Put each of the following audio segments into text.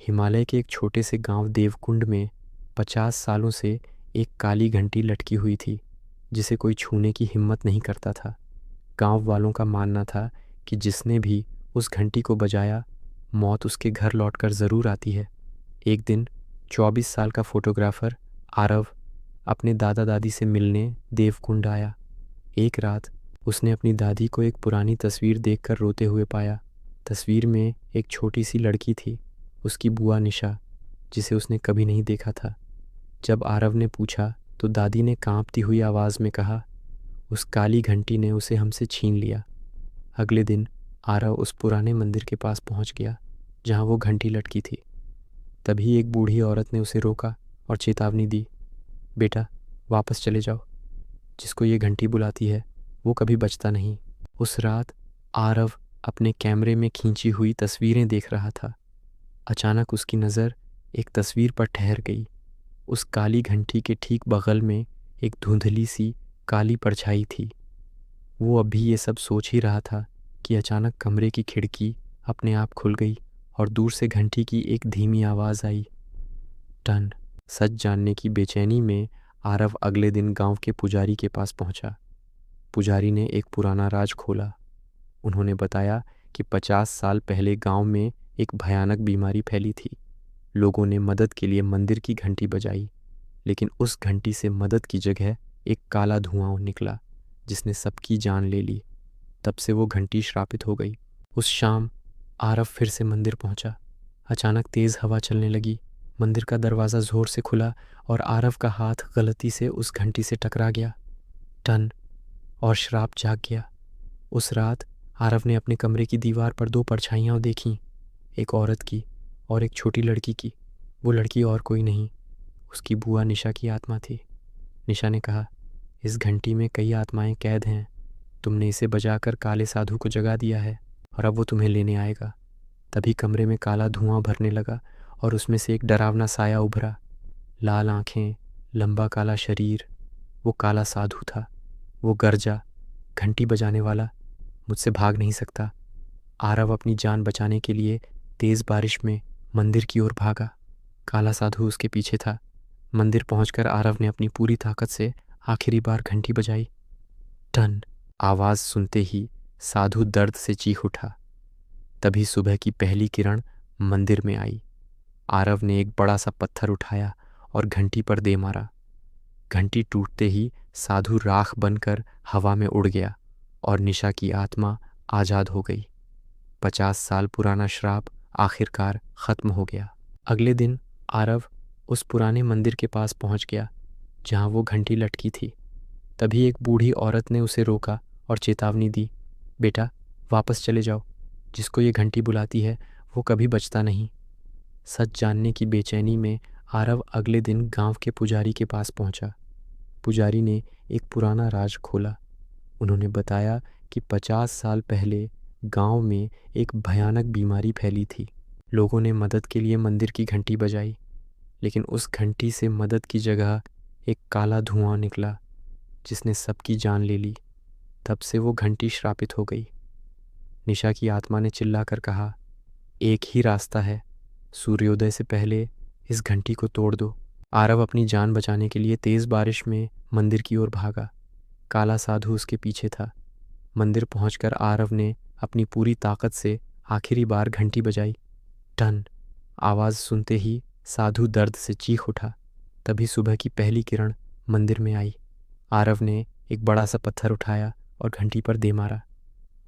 हिमालय के एक छोटे से गांव देवकुंड में 50 सालों से एक काली घंटी लटकी हुई थी, जिसे कोई छूने की हिम्मत नहीं करता था। गांव वालों का मानना था कि जिसने भी उस घंटी को बजाया, मौत उसके घर लौटकर ज़रूर आती है। एक दिन 24 साल का फोटोग्राफर आरव अपने दादा दादी से मिलने देवकुंड आया। एक रात उसने अपनी दादी को एक पुरानी तस्वीर देखकर रोते हुए पाया। तस्वीर में एक छोटी सी लड़की थी, उसकी बुआ निशा, जिसे उसने कभी नहीं देखा था। जब आरव ने पूछा तो दादी ने कांपती हुई आवाज़ में कहा, उस काली घंटी ने उसे हमसे छीन लिया। अगले दिन आरव उस पुराने मंदिर के पास पहुंच गया जहां वो घंटी लटकी थी। तभी एक बूढ़ी औरत ने उसे रोका और चेतावनी दी, बेटा वापस चले जाओ, जिसको ये घंटी बुलाती है वो कभी बचता नहीं। उस रात आरव अपने कैमरे में खींची हुई तस्वीरें देख रहा था। अचानक उसकी नज़र एक तस्वीर पर ठहर गई। उस काली घंटी के ठीक बगल में एक धुंधली सी काली परछाई थी। वो अभी ये सब सोच ही रहा था कि अचानक कमरे की खिड़की अपने आप खुल गई और दूर से घंटी की एक धीमी आवाज़ आई, टन। सच जानने की बेचैनी में आरव अगले दिन गांव के पुजारी के पास पहुंचा। पुजारी ने एक पुराना राज खोला। उन्होंने बताया कि 50 साल पहले गांव में एक भयानक बीमारी फैली थी। लोगों ने मदद के लिए मंदिर की घंटी बजाई, लेकिन उस घंटी से मदद की जगह एक काला धुआं निकला, जिसने सबकी जान ले ली। तब से वो घंटी श्रापित हो गई। उस शाम आरव फिर से मंदिर पहुंचा। अचानक तेज़ हवा चलने लगी। मंदिर का दरवाज़ा ज़ोर से खुला और आरव का हाथ गलती से उस घंटी से टकरा गया। टन, और श्राप जाग गया। उस रात आरव ने अपने कमरे की दीवार पर 2 परछाइयाँ देखीं, एक औरत की और एक छोटी लड़की की। वो लड़की और कोई नहीं, उसकी बुआ निशा की आत्मा थी। निशा ने कहा, इस घंटी में कई आत्माएं कैद हैं। तुमने इसे बजाकर काले साधु को जगा दिया है और अब वो तुम्हें लेने आएगा। तभी कमरे में काला धुआं भरने लगा और उसमें से एक डरावना साया उभरा। लाल आंखें, लंबा काला शरीर। वो काला साधु था। वो गरजा, घंटी बजाने वाला, मुझसे भाग नहीं सकता। आरव अपनी जान बचाने के लिए तेज़ बारिश में मंदिर की ओर भागा। काला साधु उसके पीछे था। मंदिर पहुंचकर आरव ने अपनी पूरी ताकत से आखिरी बार घंटी बजाई। टन, आवाज़ सुनते ही साधु दर्द से चीख उठा। तभी सुबह की पहली किरण मंदिर में आई। आरव ने एक बड़ा सा पत्थर उठाया और घंटी पर दे मारा। घंटी टूटते ही साधु राख बनकर हवा में उड़ गया और निशा की आत्मा आज़ाद हो गई। 50 साल पुराना श्राप आखिरकार ख़त्म हो गया। अगले दिन आरव उस पुराने मंदिर के पास पहुंच गया जहां वो घंटी लटकी थी। तभी एक बूढ़ी औरत ने उसे रोका और चेतावनी दी, बेटा वापस चले जाओ, जिसको ये घंटी बुलाती है वो कभी बचता नहीं। सच जानने की बेचैनी में आरव अगले दिन गांव के पुजारी के पास पहुंचा। पुजारी ने एक पुराना राज खोला। उन्होंने बताया कि 50 साल पहले गांव में एक भयानक बीमारी फैली थी। लोगों ने मदद के लिए मंदिर की घंटी बजाई, लेकिन उस घंटी से मदद की जगह एक काला धुआं निकला, जिसने सबकी जान ले ली। तब से वो घंटी श्रापित हो गई। निशा की आत्मा ने चिल्लाकर कहा, एक ही रास्ता है, सूर्योदय से पहले इस घंटी को तोड़ दो। आरव अपनी जान बचाने के लिए तेज़ बारिश में मंदिर की ओर भागा। काला साधु उसके पीछे था। मंदिर पहुंचकर आरव ने अपनी पूरी ताकत से आखिरी बार घंटी बजाई। टन, आवाज़ सुनते ही साधु दर्द से चीख उठा। तभी सुबह की पहली किरण मंदिर में आई। आरव ने एक बड़ा सा पत्थर उठाया और घंटी पर दे मारा।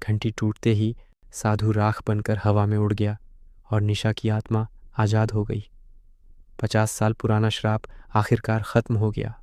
घंटी टूटते ही साधु राख बनकर हवा में उड़ गया और निशा की आत्मा आज़ाद हो गई। 50 साल पुराना श्राप आखिरकार ख़त्म हो गया।